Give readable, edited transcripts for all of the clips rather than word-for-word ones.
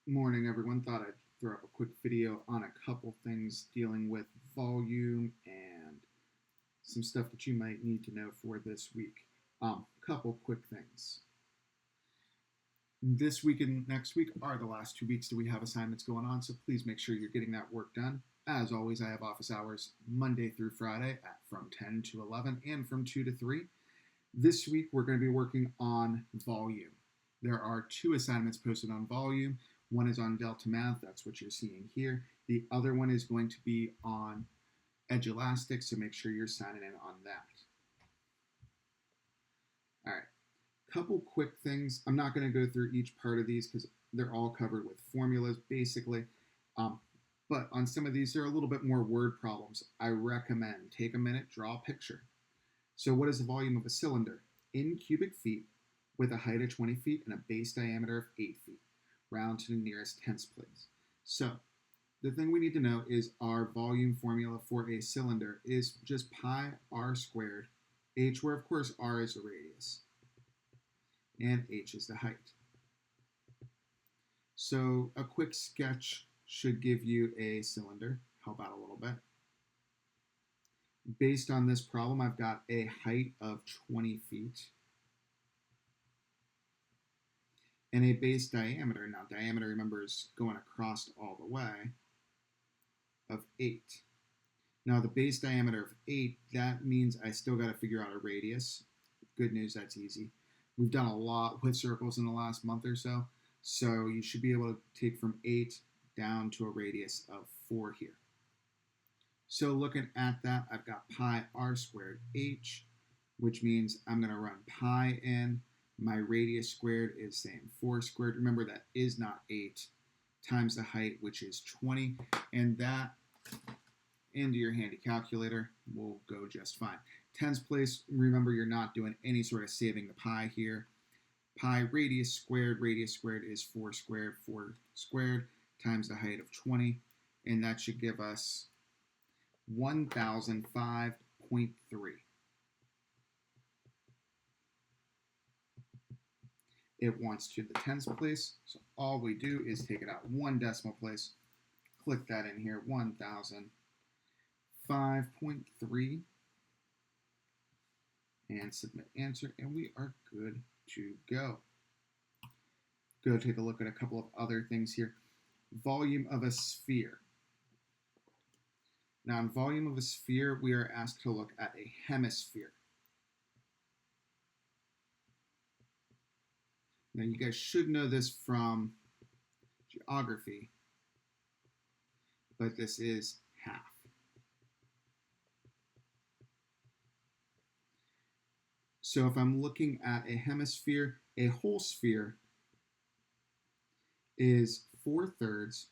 Morning, everyone. Thought I'd throw up a quick video on a couple things dealing with volume and some stuff that you might need to know for this week. Couple quick things. This week and next week are the last 2 weeks that we have assignments going on, so please make sure you're getting that work done. As always, I have office hours Monday through Friday from 10 to 11 and from 2 to 3. This week, we're going to be working on volume. There are two assignments posted on volume. One is on Delta Math, that's what you're seeing here. The other one is going to be on Edulastic, so make sure you're signing in on that. All right, couple quick things. I'm not going to go through each part of these because they're all covered with formulas, basically. But on some of these, there are a little bit more word problems. I recommend take a minute, draw a picture. So what is the volume of a cylinder? In cubic feet with a height of 20 feet and a base diameter of 8 feet. Round to the nearest tenths place. So the thing we need to know is our volume formula for a cylinder is just pi r squared h, where of course r is the radius and h is the height. So a quick sketch should give you a cylinder, help out a little bit. Based on this problem, I've got a height of 20 feet and a base diameter. Now, diameter, remember, is going across all the way, of 8. Now, the base diameter of 8, that means I still got to figure out a radius. Good news, that's easy. We've done a lot with circles in the last month or so, so you should be able to take from 8 down to a radius of 4 here. So looking at that, I've got pi r squared h, which means I'm going to run pi in. My radius squared is saying 4 squared. Remember, that is not 8 times the height, which is 20. And that into your handy calculator will go just fine. Tens place, remember, you're not doing any sort of saving the pi here. Pi radius squared is 4 squared. 4 squared times the height of 20. And that should give us 1005.3. It wants to the tens place, so all we do is take it out one decimal place, click that in here, 1005.3, and submit answer, and we are good to go. Go take a look at a couple of other things here. Volume of a sphere. Now, in volume of a sphere, we are asked to look at a hemisphere. Now, you guys should know this from geography, but this is half. So if I'm looking at a hemisphere, a whole sphere is 4/3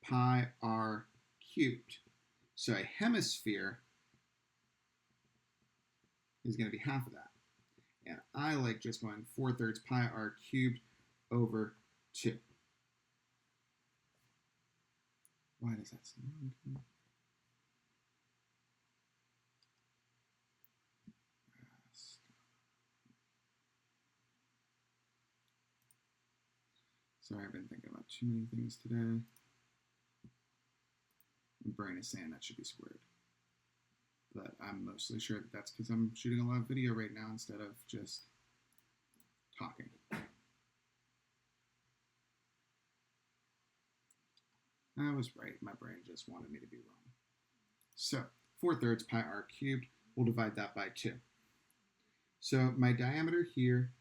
pi r cubed. So a hemisphere is going to be half of that. And I like just going 4/3 pi r cubed over 2. Why does that sound? Sorry, I've been thinking about too many things today. My brain is saying that should be squared. But I'm mostly sure that that's because I'm shooting a live video right now instead of just talking. I was right. My brain just wanted me to be wrong. So 4/3 pi r cubed, we'll divide that by 2. So my diameter here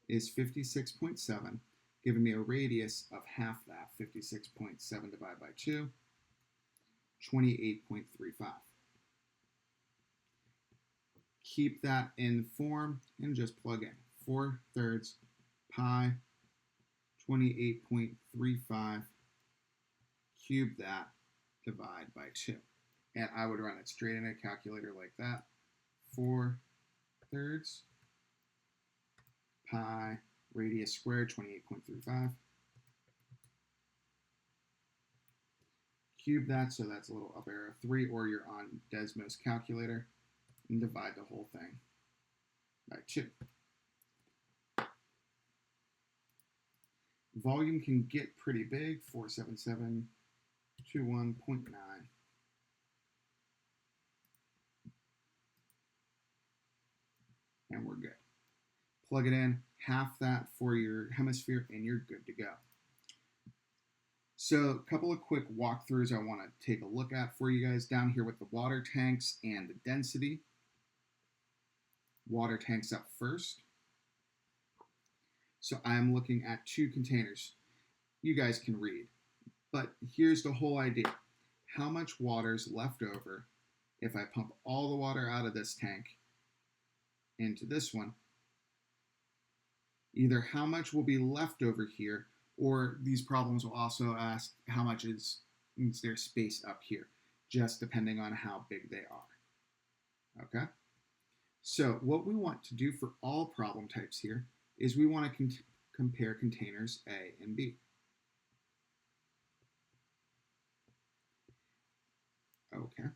is 56.7, giving me a radius of half that, 56.7 divided by 2, 28.35. Keep that in form and just plug in 4/3 pi 28.35, cube that, divide by 2. And I would run it straight in a calculator like that. 4/3 pi radius squared, 28.35. Cube that, so that's a little up arrow 3, or you're on Desmos calculator, and divide the whole thing by 2. Volume can get pretty big, 47721.9. And we're good. Plug it in, half that for your hemisphere, and you're good to go. So a couple of quick walkthroughs I want to take a look at for you guys down here with the water tanks and the density. Water tanks up first. So I'm looking at 2 containers. You guys can read, but here's the whole idea. How much water is left over if I pump all the water out of this tank into this one? Either how much will be left over here, or these problems will also ask how much is there space up here, just depending on how big they are. Okay? So what we want to do for all problem types here is we want to compare containers A and B. Okay.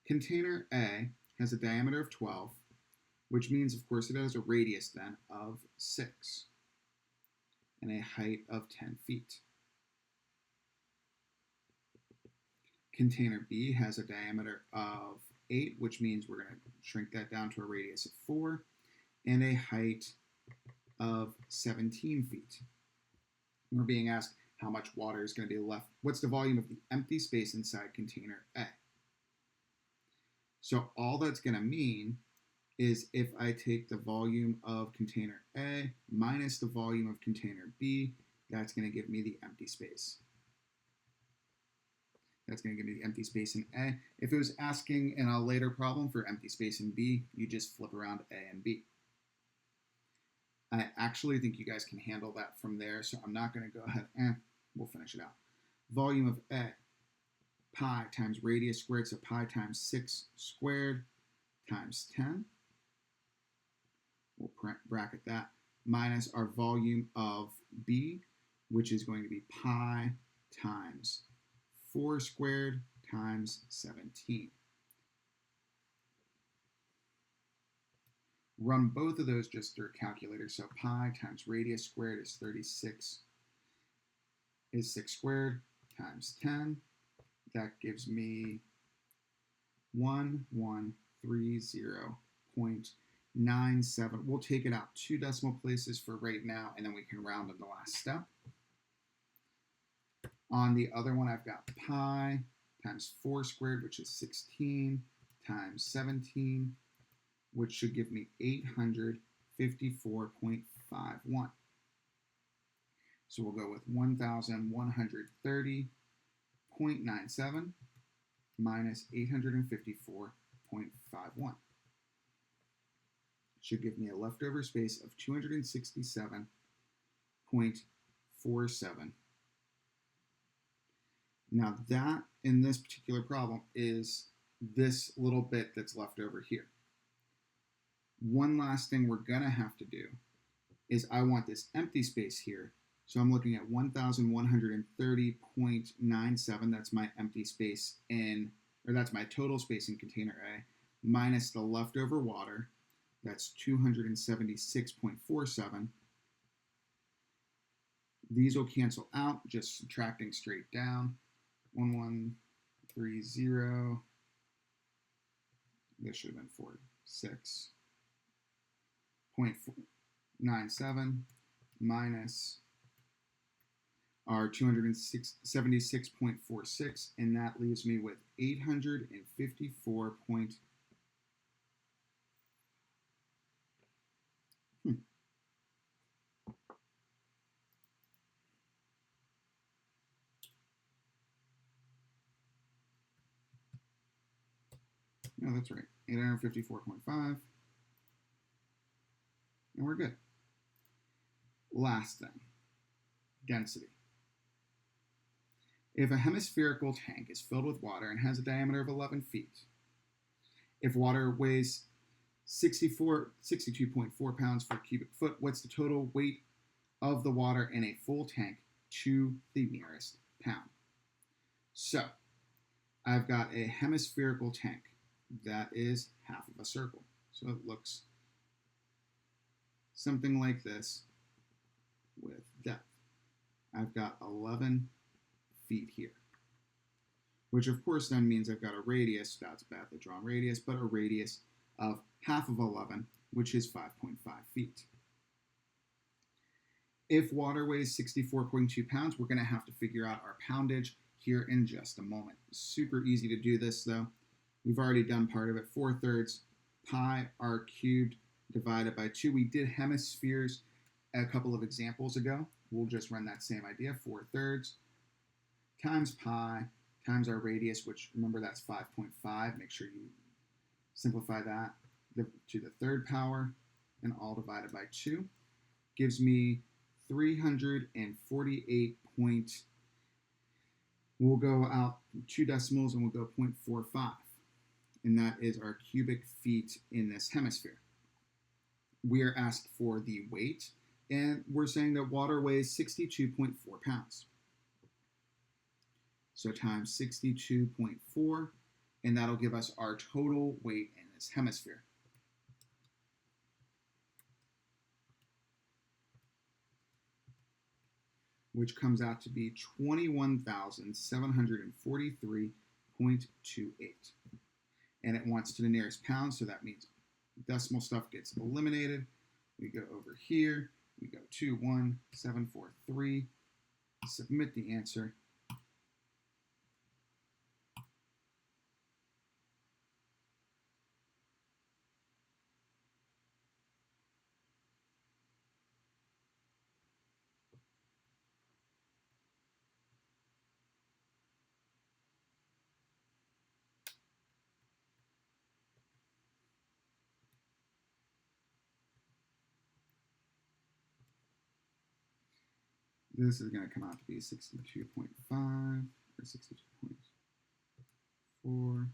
Container A has a diameter of 12, which means, of course, it has a radius then of 6 and a height of 10 feet. Container B has a diameter of 8, which means we're going to shrink that down to a radius of 4 and a height of 17 feet. We're being asked how much water is going to be left. What's the volume of the empty space inside container A? So all that's going to mean is if I take the volume of container A minus the volume of container B, that's going to give me the empty space. That's going to give me the empty space in A. If it was asking in a later problem for empty space in B, you just flip around A and B. I actually think you guys can handle that from there, so I'm not going to go ahead and we'll finish it out. Volume of A, pi times radius squared, so pi times 6 squared times 10. We'll bracket that, minus our volume of B, which is going to be pi times 4 squared times 17. Run both of those just through a calculator. So pi times radius squared is 36, is 6 squared times 10. That gives me 1130.97. We'll take it out 2 decimal places for right now, and then we can round in the last step. On the other one, I've got pi times 4 squared, which is 16, times 17, which should give me 854.51. So we'll go with 1130.97 minus 854.51. Should give me a leftover space of 267.47. Now that, in this particular problem, is this little bit that's left over here. One last thing we're going to have to do is I want this empty space here. So I'm looking at 1130.97. That's my empty space in, or that's my total space in container A, minus the leftover water. That's 276.47. These will cancel out, just subtracting straight down. 1130. This should have been 46.97 minus our 276.46, and that leaves me with 854. No, that's right. 854.5. And we're good. Last thing, density. If a hemispherical tank is filled with water and has a diameter of 11 feet, if water weighs 62.4 pounds per cubic foot, what's the total weight of the water in a full tank to the nearest pound? So, I've got a hemispherical tank. That is half of a circle. So it looks something like this. I've got 11 feet here, which of course then means I've got a radius, that's a badly drawn radius, but a radius of half of 11, which is 5.5 feet. If water weighs 64.2 pounds, we're going to have to figure out our poundage here in just a moment. Super easy to do this though. We've already done part of it. 4/3 pi r cubed divided by 2. We did hemispheres a couple of examples ago. We'll just run that same idea. 4/3 times pi times our radius, which remember that's 5.5. Make sure you simplify that to the third power, and all divided by 2 gives me 348 point, we'll go out 2 decimals and we'll go 0.45. And that is our cubic feet in this hemisphere. We are asked for the weight, and we're saying that water weighs 62.4 pounds. So times 62.4, and that'll give us our total weight in this hemisphere. Which comes out to be 21,743.28. And it wants to the nearest pound, so that means decimal stuff gets eliminated. We go over here, we go 21743, submit the answer. This is going to come out to be 62.5 or 62.4.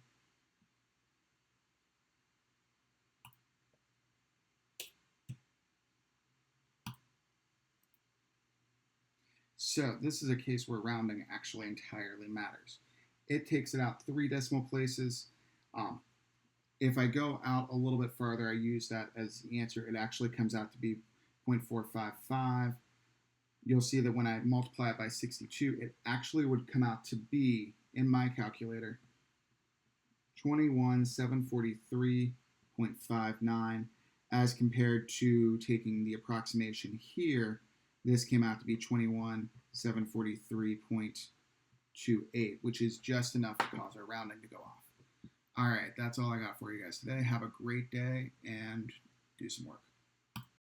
So this is a case where rounding actually entirely matters. It takes it out 3 decimal places. If I go out a little bit farther, I use that as the answer. It actually comes out to be 0.455. You'll see that when I multiply it by 62, it actually would come out to be, in my calculator, 21,743.59, as compared to taking the approximation here. This came out to be 21,743.28, which is just enough to cause our rounding to go off. All right, that's all I got for you guys today. Have a great day and do some work.